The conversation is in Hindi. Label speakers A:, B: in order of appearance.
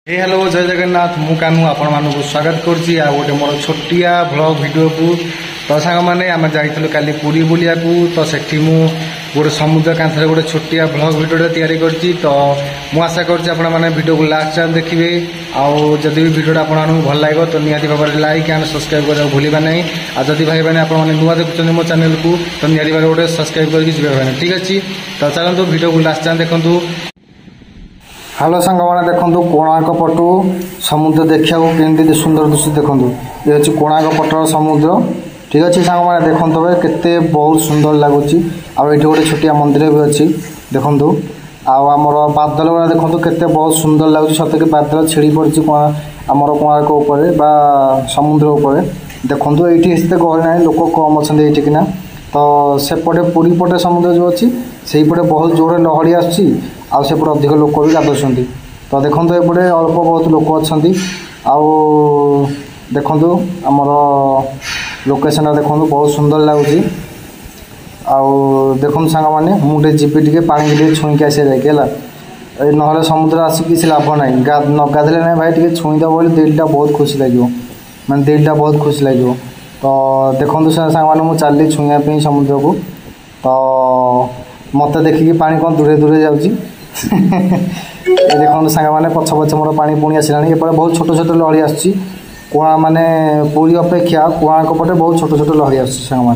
A: हे हेलो जय जगन्नाथ मु कानू आपण मानक स्वागत करछि आ गोटे मोर छोटिया ब्लॉग वीडियो को। तो सांग माने आम जाइथिलु काली पुरी बुलिया को। तो सेठी मु गोटे समुद्र कांथरे गोटे छोटिया ब्लॉग वीडियो तैयारी करछि। तो मु आशा करछि आपण माने वीडियो को लास्ट टाइम देखिबे। आउ जदि भी वीडियो आपण मानक भल लागो तो निहाती भाव लाइक एंड सब्सक्राइब करा भूलिबा नै। आ जदि भाई बहन आपण माने नुआ देखुछन मो चैनल को तो निहाती भाव गोटे सब्सक्राइब करके जिबे भाई। ठीक अछि तो चलंतु वीडियो को लास्ट टाइम देखंतु। हेलो सांग मैंने देखो कोणार्क पटु समुद्र देखा के सुंदर दृश्य देखो ये हूँ कोणार्क पटर समुद्र। ठीक अच्छे सांग मैंने देखो केते बहुत सुंदर लगुच। आठ गोटे छोटिया मंदिर भी अच्छी देखु। आमर बादल गुड़ा देखो केते बहुत सुंदर लगुच। सत कि बादल छिड़ी पड़ी आमर कोणार्क उपर बा समुद्र उपर देखो। ये गहरी ना लोक कम अच्छा ये तो सेपटे पुरी पटे समुद्र जो अच्छी से पटे बहुत जोर लहड़ी आसपटे अधिक लोक भी गाधुंट। तो देखो एपटे अल्प बहुत लोक अच्छा देखु आमर लोकेशन देखो बहुत सुंदर लगुच। देखो सांग मैंने मुझे जीपी टे पा छुईक आसी जाए ना समुद्र आसिक किसी लाभ ना न गाधे ना भाई टे छुईदे बोले दिलटा बहुत खुशी लगे मैं दिलटा बहुत खुशी लगे। तो देखो सांग मैंने मुझे चली छुईया समुद्र को। तो मत देखिकी पानी कौन दूरे दूरे जाऊँगी देखो सांग मैंने पछ पछ मोर पानी पुणी आसला बहुत छोट छोट लहड़ी आसुची। कोणा माने पुरी अपेक्षा कोणार्क पटे बहुत छोट छोट लहड़ी आसुची सांग।